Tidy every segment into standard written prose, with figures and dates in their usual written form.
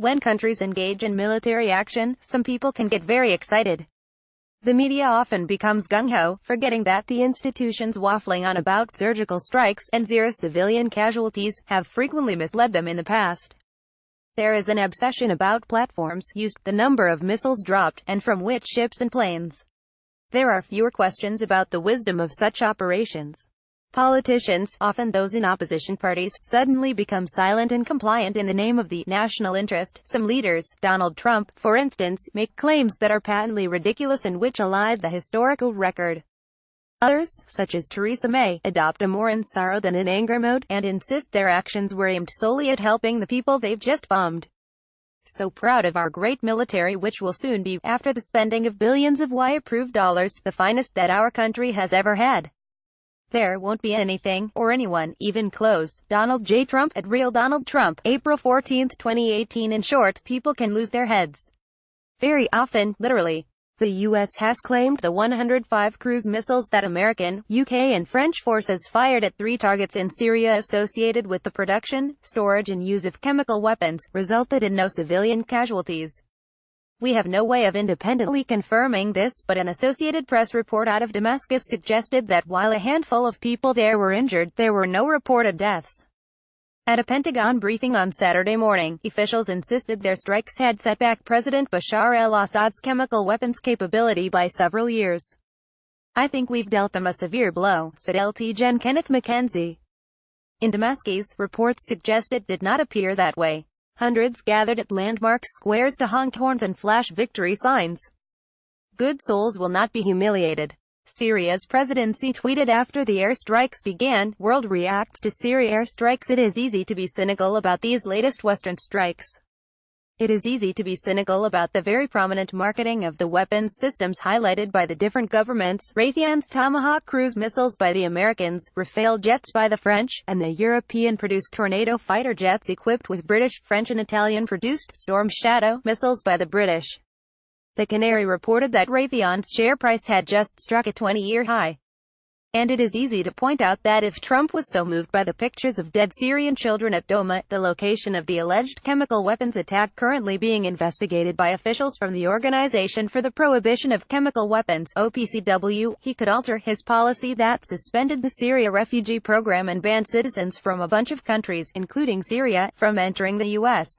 When countries engage in military action, some people can get very excited. The media often becomes gung-ho, forgetting that the institutions waffling on about surgical strikes and zero civilian casualties have frequently misled them in the past. There is an obsession about platforms used, the number of missiles dropped, and from which ships and planes. There are fewer questions about the wisdom of such operations. Politicians, often those in opposition parties, suddenly become silent and compliant in the name of the national interest. Some leaders, Donald Trump, for instance, make claims that are patently ridiculous and which elide the historical record. Others, such as Theresa May, adopt a more in sorrow than in anger mode, and insist their actions were aimed solely at helping the people they've just bombed. So proud of our great military, which will soon be, after the spending of billions of Y-approved dollars, the finest that our country has ever had. There won't be anything, or anyone, even close. Donald J. Trump, at Real Donald Trump, April 14, 2018. In short, people can lose their heads. Very often, literally. The U.S. has claimed the 105 cruise missiles that American, UK and French forces fired at 3 targets in Syria associated with the production, storage and use of chemical weapons, resulted in no civilian casualties. We have no way of independently confirming this, but an Associated Press report out of Damascus suggested that while a handful of people there were injured, there were no reported deaths. At a Pentagon briefing on Saturday morning, officials insisted their strikes had set back President Bashar al-Assad's chemical weapons capability by several years. "I think we've dealt them a severe blow," said Lt. Gen. Kenneth McKenzie. In Damascus, reports suggest it did not appear that way. Hundreds gathered at landmark squares to honk horns and flash victory signs. "Good souls will not be humiliated." Syria's presidency tweeted after the airstrikes began. World reacts to Syria airstrikes. It is easy to be cynical about these latest Western strikes. It is easy to be cynical about the very prominent marketing of the weapons systems highlighted by the different governments, Raytheon's Tomahawk cruise missiles by the Americans, Rafale jets by the French, and the European-produced Tornado fighter jets equipped with British, French and Italian-produced Storm Shadow missiles by the British. The Canary reported that Raytheon's share price had just struck a 20-year high. And it is easy to point out that if Trump was so moved by the pictures of dead Syrian children at Douma, the location of the alleged chemical weapons attack currently being investigated by officials from the Organization for the Prohibition of Chemical Weapons, OPCW, he could alter his policy that suspended the Syria refugee program and banned citizens from a bunch of countries, including Syria, from entering the U.S.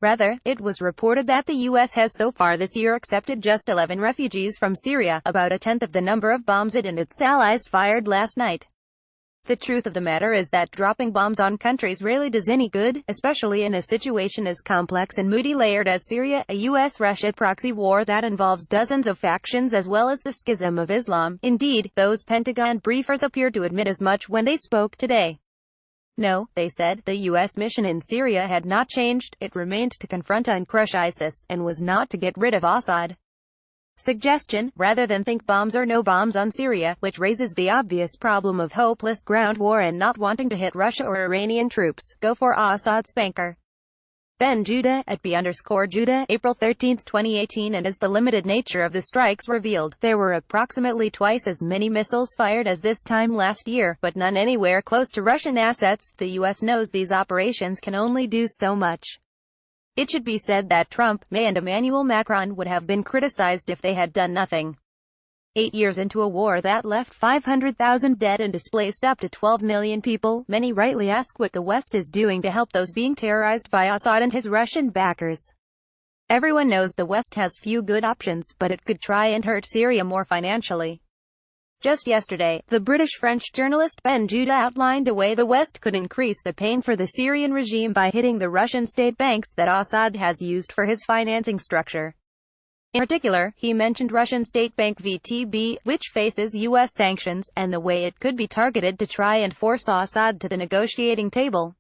Rather, it was reported that the U.S. has so far this year accepted just 11 refugees from Syria, about a tenth of the number of bombs it and its allies fired last night. The truth of the matter is that dropping bombs on countries rarely does any good, especially in a situation as complex and multi-layered as Syria, a U.S.-Russia proxy war that involves dozens of factions as well as the schism of Islam. Indeed, those Pentagon briefers appeared to admit as much when they spoke today. No, they said, the U.S. mission in Syria had not changed. It remained to confront and crush ISIS, and was not to get rid of Assad. Suggestion, rather than think bombs or no bombs on Syria, which raises the obvious problem of hopeless ground war and not wanting to hit Russia or Iranian troops, go for Assad's banker. Ben Judah, at B_Judah, April 13, 2018. And as the limited nature of the strikes revealed, there were approximately twice as many missiles fired as this time last year, but none anywhere close to Russian assets. The U.S. knows these operations can only do so much. It should be said that Trump, May and Emmanuel Macron would have been criticized if they had done nothing. 8 years into a war that left 500,000 dead and displaced up to 12 million people, many rightly ask what the West is doing to help those being terrorized by Assad and his Russian backers. Everyone knows the West has few good options, but it could try and hurt Syria more financially. Just yesterday, the British-French journalist Ben Judah outlined a way the West could increase the pain for the Syrian regime by hitting the Russian state banks that Assad has used for his financing structure. In particular, he mentioned Russian state bank VTB, which faces U.S. sanctions, and the way it could be targeted to try and force Assad to the negotiating table.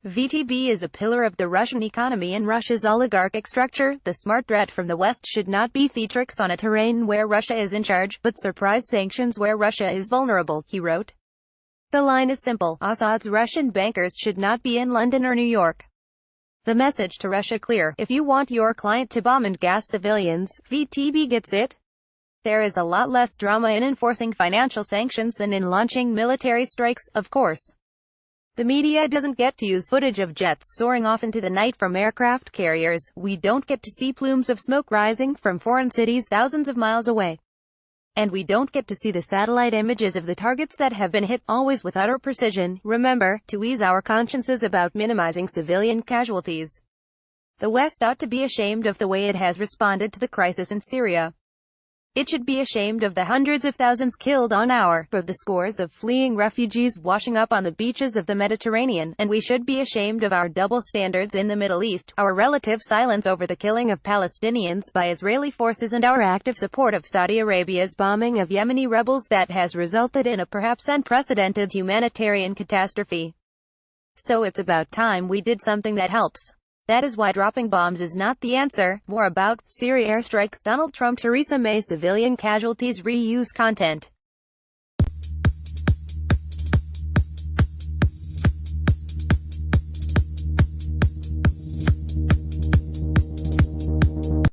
VTB is a pillar of the Russian economy and Russia's oligarchic structure. The smart threat from the West should not be theatrics on a terrain where Russia is in charge, but surprise sanctions where Russia is vulnerable, he wrote. The line is simple: Assad's Russian bankers should not be in London or New York. The message to Russia clear: if you want your client to bomb and gas civilians, VTB gets it. There is a lot less drama in enforcing financial sanctions than in launching military strikes, of course. The media doesn't get to use footage of jets soaring off into the night from aircraft carriers. We don't get to see plumes of smoke rising from foreign cities thousands of miles away. And we don't get to see the satellite images of the targets that have been hit, always with utter precision. Remember, to ease our consciences about minimizing civilian casualties. The West ought to be ashamed of the way it has responded to the crisis in Syria. It should be ashamed of the hundreds of thousands killed on our, of the scores of fleeing refugees washing up on the beaches of the Mediterranean, and we should be ashamed of our double standards in the Middle East, our relative silence over the killing of Palestinians by Israeli forces, and our active support of Saudi Arabia's bombing of Yemeni rebels that has resulted in a perhaps unprecedented humanitarian catastrophe. So it's about time we did something that helps. That is why dropping bombs is not the answer. More about Syria airstrikes Donald Trump, Theresa May, civilian casualties, reuse content.